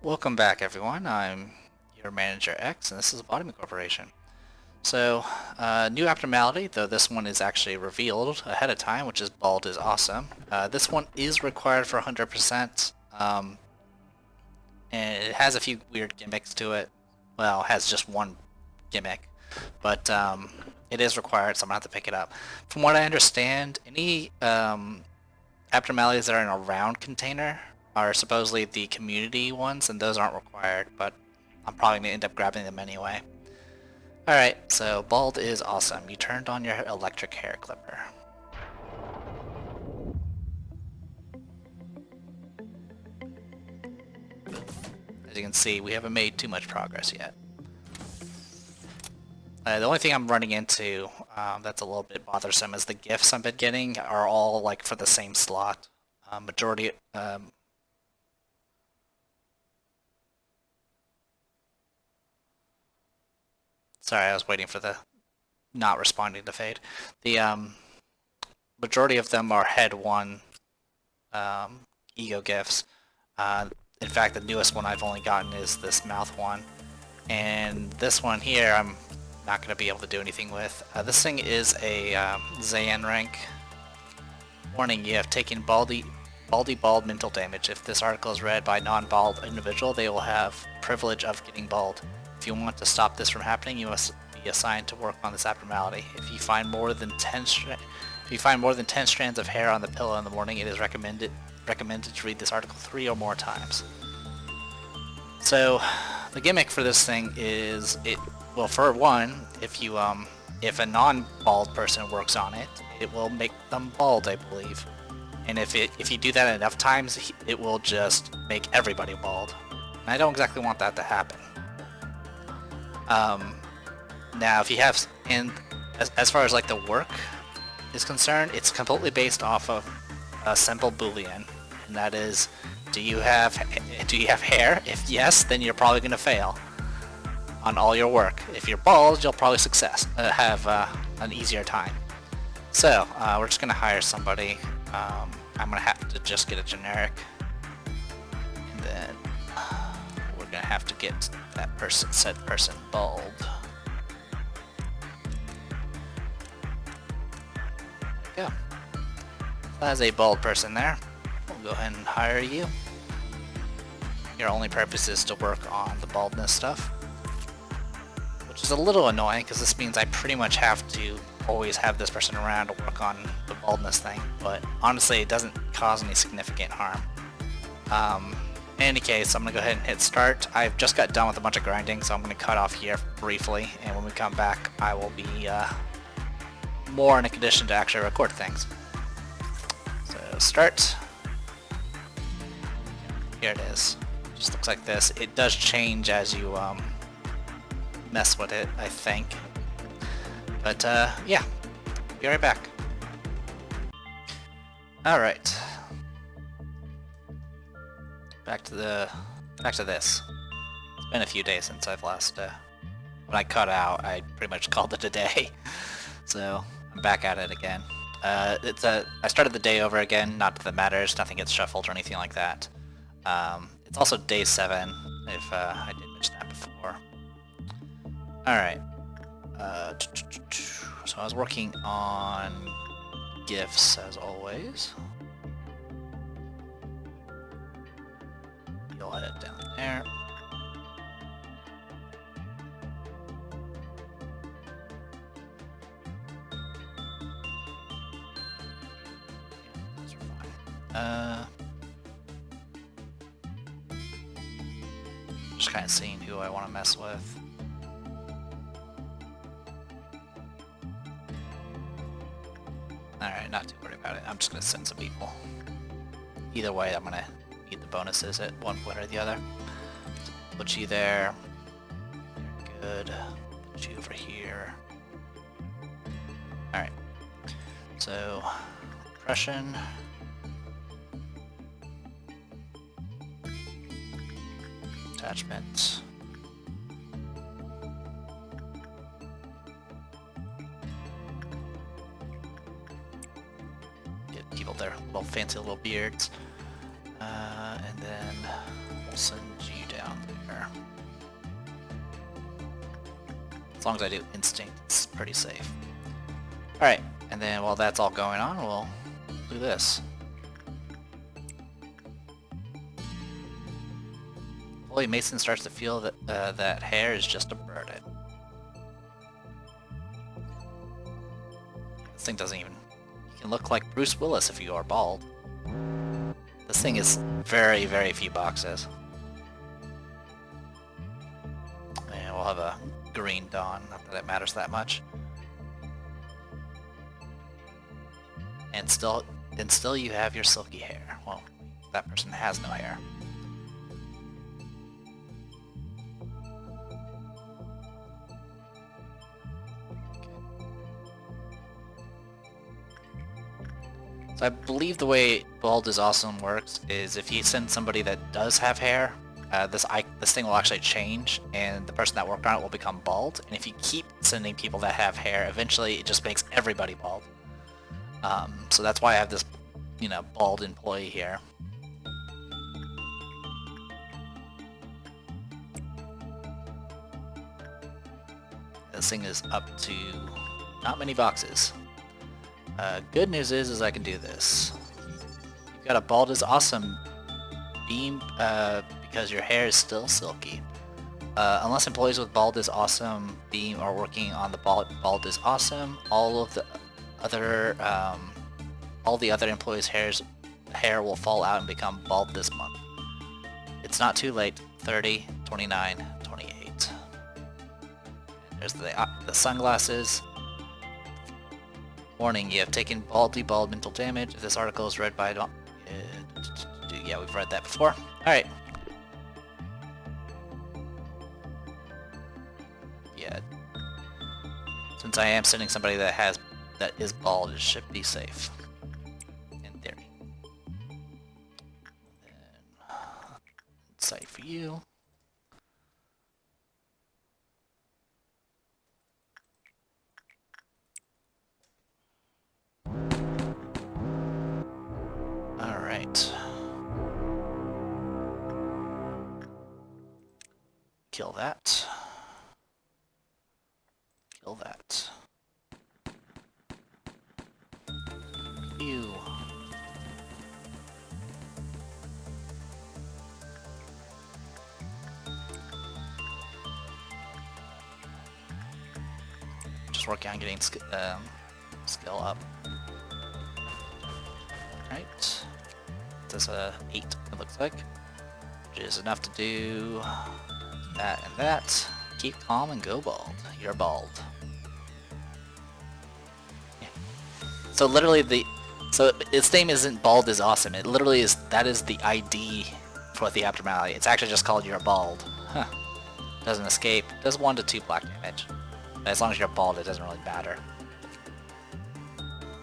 Welcome back, everyone. I'm your manager X, and this is Lobotomy Corporation. So, new abnormality, though this one is actually revealed ahead of time, which is bald is awesome. This one is required for 100%, and it has a few weird gimmicks to it. Well, it has just one gimmick, but it is required, so I'm gonna have to pick it up. From what I understand, any abnormalities that are in a round container are supposedly the community ones, and those aren't required, but I'm probably going to end up grabbing them anyway. Alright, so bald is awesome. You turned on your electric hair clipper. As you can see, we haven't made too much progress yet. The only thing I'm running into that's a little bit bothersome is the gifts I've been getting are all like for the same slot. Majority Sorry, I was waiting for the not responding to fade. The majority of them are head 1 ego gifts. In fact, the newest one I've only gotten is this mouth one. And this one here I'm not going to be able to do anything with. This thing is a Zayan rank. Warning, you have taken bald mental damage. If this article is read by a non-bald individual, they will have privilege of getting bald. If you want to stop this from happening, you must be assigned to work on this abnormality. If you find more than 10 strands of hair on the pillow in the morning, it is recommended to read this article 3 or more times. So, the gimmick for this thing is well, for one, if a non-bald person works on it, it will make them bald, I believe. And if you do that enough times, it will just make everybody bald. And I don't exactly want that to happen. Now, if you have, and as far as like the work is concerned, it's completely based off of a simple boolean, and that is, do you have hair? If yes, then you're probably going to fail on all your work. If you're bald, you'll probably have an easier time. So we're just going to hire somebody. I'm going to have to just get a generic, and then we're going to have to get that said person bald. There we go. As a bald person there, we'll go ahead and hire you. Your only purpose is to work on the baldness stuff, which is a little annoying because this means I pretty much have to always have this person around to work on the baldness thing, but honestly it doesn't cause any significant harm. In any case, I'm going to go ahead and hit start. I've just got done with a bunch of grinding, so I'm going to cut off here briefly, and when we come back I will be more in a condition to actually record things. So start. Here it is. Just looks like this. It does change as you mess with it, I think. But yeah, be right back. Alright. Back to this. It's been a few days since I've last when I cut out, I pretty much called it a day. So I'm back at it again. I started the day over again, not that it matters, nothing gets shuffled or anything like that. It's also day 7, if I didn't mention that before. Alright. So I was working on gifts as always. You'll head down there. Those are fine. Just kind of seeing who I want to mess with. Alright, not too worried about it. I'm just going to send some people. Either way, I'm going to need the bonuses at one point or the other. Put you there. You're good. Put you over here. Alright. So, oppression. Attachment. Get people their little fancy little beards. And then we'll send you down As long as I do instinct, it's pretty safe. Alright, and then while that's all going on, we'll do this. Employee Mason starts to feel that that hair is just a burden. This thing doesn't even... You can look like Bruce Willis if you are bald. This thing is very, very few boxes. And we'll have a green dawn, not that it matters that much. And still you have your silky hair. Well, that person has no hair. So I believe the way Bald is Awesome works is if you send somebody that does have hair, this thing will actually change, and the person that worked on it will become bald. And if you keep sending people that have hair, eventually it just makes everybody bald. So that's why I have this, bald employee here. This thing is up to not many boxes. Good news is I can do this. You've got a Bald is Awesome beam because your hair is still silky. Unless employees with Bald is Awesome beam are working on the Bald is Awesome, all the other employees' hair will fall out and become bald this month. It's not too late. 30, 29, 28. There's the sunglasses. Warning, you have taken bald mental damage. If this article is read by yeah, we've read that before. Alright. Yeah. Since I am sending somebody that is bald, it should be safe. In theory. And then site for you. Alright. Kill that. Kill that. Ew. Just working on getting skill up. Right. That's a 8, it looks like. Which is enough to do that and that. Keep calm and go bald. You're bald. Yeah. So literally its name isn't Bald is Awesome. It literally is, that is the ID for the abnormality. It's actually just called You're Bald. Huh. Doesn't escape. Does 1 to 2 black damage. But as long as you're bald, it doesn't really matter.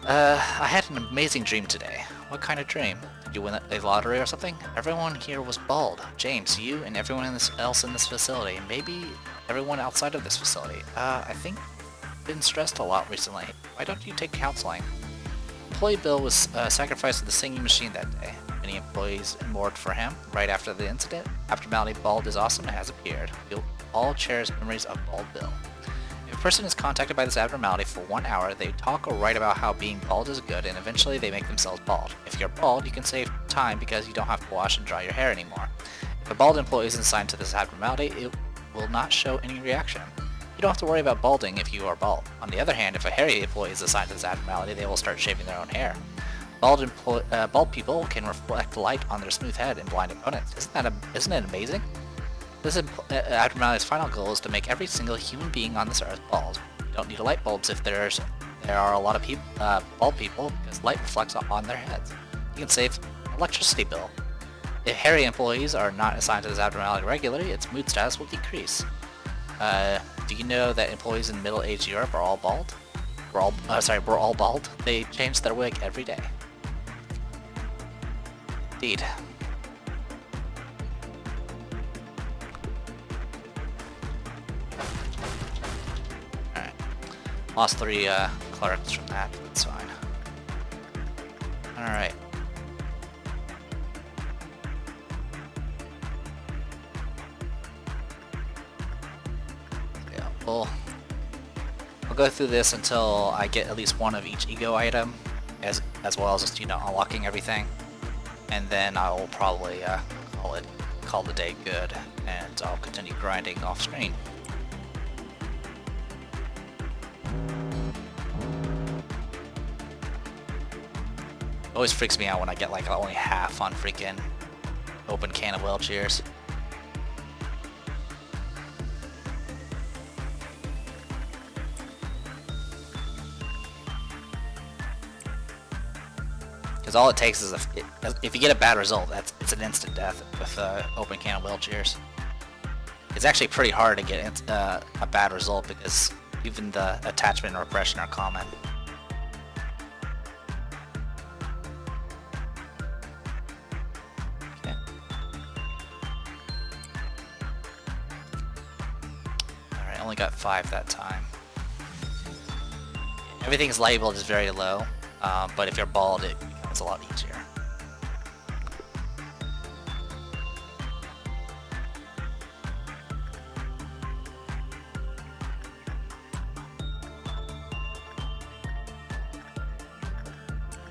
I had an amazing dream today. What kind of dream? Did you win a lottery or something? Everyone here was bald. James, you, and everyone else in this facility. Maybe everyone outside of this facility. I think I've been stressed a lot recently. Why don't you take counseling? Employee Bill was sacrificed to the singing machine that day. Many employees mourned for him. Right after the incident, abnormality Bald is Awesome has appeared. We'll all cherish memories of Bald Bill. If a person is contacted by this abnormality for 1 hour, they talk or write about how being bald is good, and eventually they make themselves bald. If you're bald, you can save time because you don't have to wash and dry your hair anymore. If a bald employee is assigned to this abnormality, it will not show any reaction. You don't have to worry about balding if you are bald. On the other hand, if a hairy employee is assigned to this abnormality, they will start shaving their own hair. Bald people can reflect light on their smooth head and blind opponents. Isn't it amazing? This abnormality's final goal is to make every single human being on this earth bald. You don't need light bulbs if there are a lot of bald people, because light reflects on their heads. You can save an electricity bill. If hairy employees are not assigned to this abnormality regularly, its mood status will decrease. Do you know that employees in middle-aged Europe are all bald? We're all bald. They change their wig every day. Indeed. Lost 3 clerics from that, but it's fine. Alright. Yeah, we'll I'll go through this until I get at least one of each ego item, as well as just, you know, unlocking everything, and then I will probably call the day good, and I'll continue grinding off screen. It always freaks me out when I get like only half on freaking open can of well cheers. Because all it takes is if you get a bad result, it's an instant death with open can of well cheers. It's actually pretty hard to get a bad result because even the attachment and repression are common. Okay. Alright, only got 5 that time. Everything's labeled as very low, but if you're bald, it becomes a lot easier.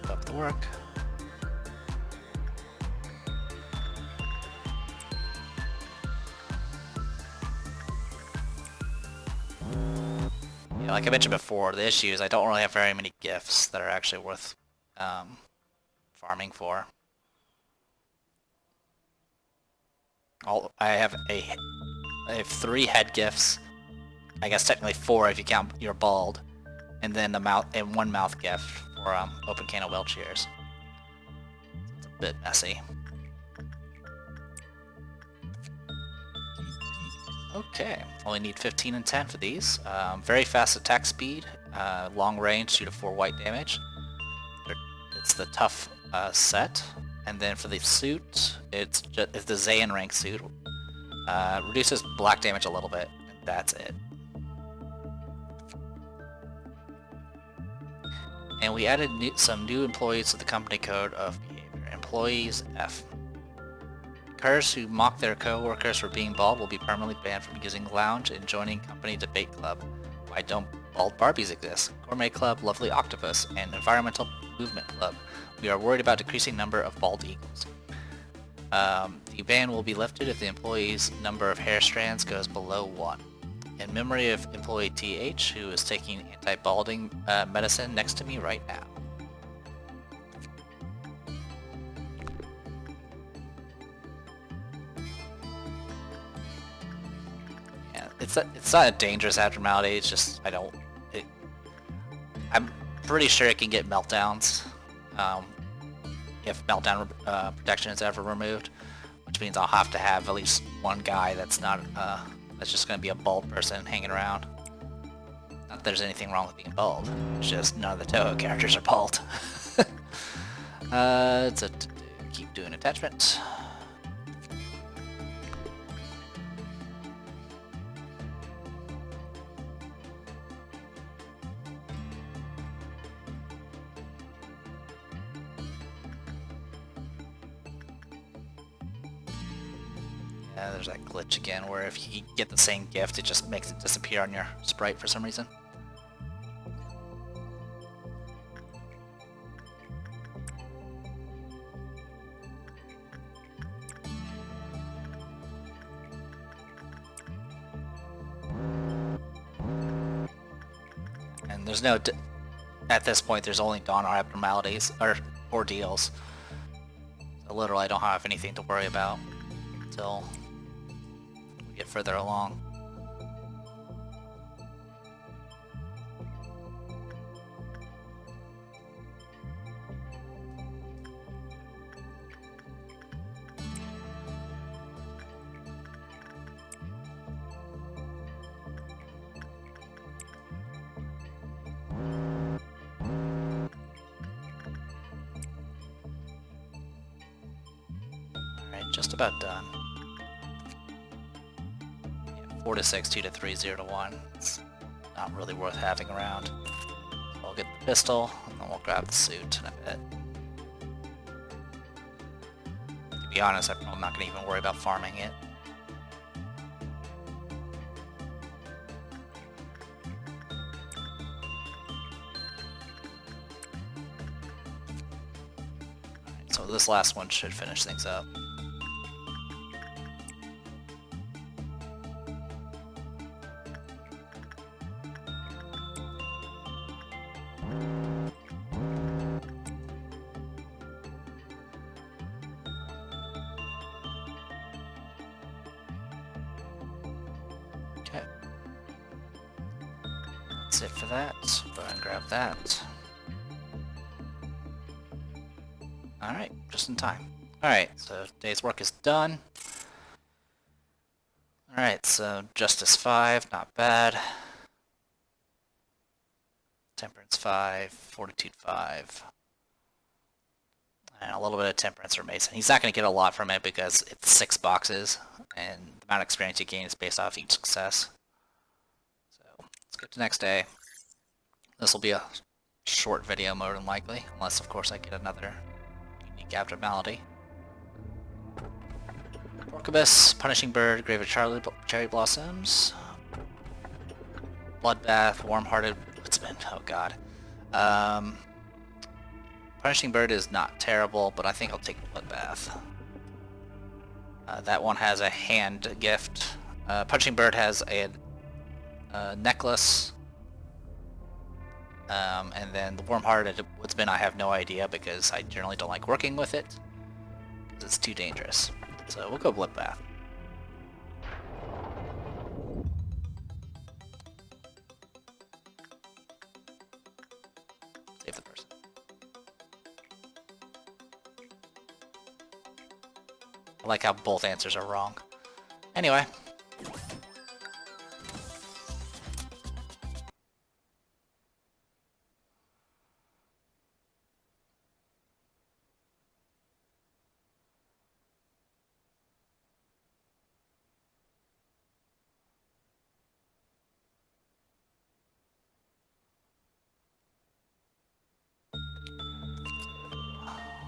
Up the work. Yeah, like I mentioned before, the issue is I don't really have very many gifts that are actually worth farming for. I have 3 head gifts. I guess technically 4 if you count your bald, and then one mouth gift for open can of well cheers. It's a bit messy. Okay, only need 15 and 10 for these. Very fast attack speed, long range, 2 to 4 white damage. It's the tough set, and then for the suit, it's the Zayn rank suit. Reduces black damage a little bit, and that's it. And we added some new employees to the company code of behavior. Employees F. Curs who mock their co-workers for being bald will be permanently banned from using lounge and joining company debate club. Why don't bald Barbies exist? Gourmet club, lovely octopus, and environmental movement club. We are worried about decreasing number of bald eagles. The ban will be lifted if the employee's number of hair strands goes below 1. In memory of employee TH, who is taking anti-balding medicine next to me right now. Yeah, it's not a dangerous abnormality. It's just I'm pretty sure it can get meltdowns if meltdown protection is ever removed, which means I'll have to have at least one guy that's not that's just going to be a bald person hanging around. Not that there's anything wrong with being bald, it's just none of the Toho characters are bald. Keep doing attachment. There's that glitch again where if you get the same gift, it just makes it disappear on your sprite for some reason. And there's no... At this point, there's only Dawn abnormalities, or ordeals. So literally I don't have anything to worry about until we get further along. Alright, just about done. 4 to 6, 2 to 3, 0 to 1. It's not really worth having around. So I'll get the pistol, and then we'll grab the suit in a bit. To be honest, I'm not going to even worry about farming it. this last one should finish things up. Okay. That's it for that. Go ahead and grab that. Alright, just in time. Alright, so day's work is done. Alright, so Justice 5, not bad. Temperance 5, Fortitude 5. And a little bit of Temperance for Mason. He's not going to get a lot from it because it's 6 boxes, and the amount of experience you gain is based off each success. So, let's get to next day. This will be a short video more than likely, unless of course I get another unique abnormality. Porcobus, Punishing Bird, Grave of Cherry Blossoms, Bloodbath, Warm-Hearted Woodsman, oh god. Punishing Bird is not terrible, but I think I'll take Bloodbath. That one has a hand gift. Punishing Bird has a necklace. And then the Warm-Hearted Woodsman I have no idea because I generally don't like working with it. Because it's too dangerous. So we'll go Bloodbath. Save the person. I like how both answers are wrong. Anyway.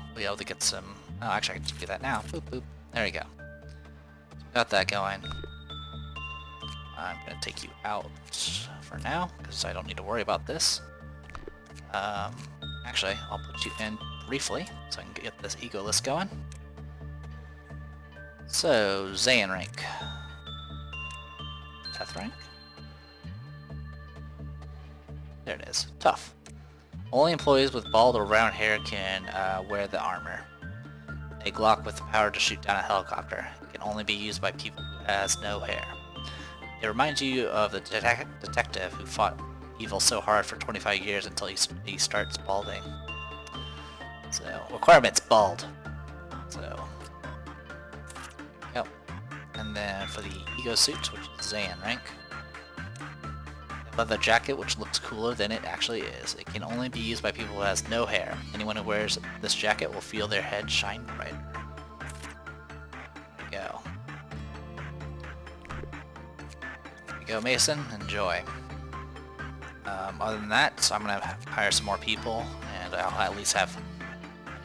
We'll be able to get some... Oh, actually I can just do that now. Boop, boop. There we go. Got that going. I'm going to take you out for now, because I don't need to worry about this. Actually, I'll put you in briefly, so I can get this ego list going. So, Zayn rank. Death rank? There it is. Tough. Only employees with bald or round hair can wear the armor. A Glock with the power to shoot down a helicopter. It can only be used by people who has no hair. It reminds you of the detective who fought evil so hard for 25 years until he starts balding. So, requirements bald. So, there we go. And then for the ego suit, which is Zayn rank. Leather jacket, which looks cooler than it actually is. It can only be used by people who has no hair. Anyone who wears this jacket will feel their head shine brighter. There we go. There we go, Mason. Enjoy. Other than that, so I'm going to hire some more people, and I'll at least have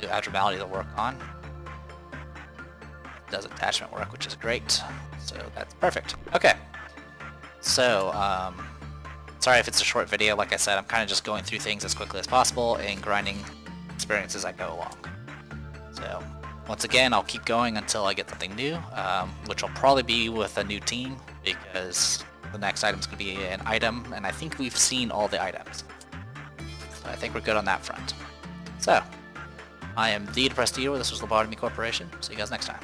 new abnormality to work on. It does attachment work, which is great. So that's perfect. Okay. So, sorry if it's a short video. Like I said, I'm kind of just going through things as quickly as possible and grinding experience as I go along. So, once again, I'll keep going until I get something new, which will probably be with a new team, because the next item is going to be an item, and I think we've seen all the items. So I think we're good on that front. So, I am the Depressed Eater. This was Lobotomy Corporation. See you guys next time.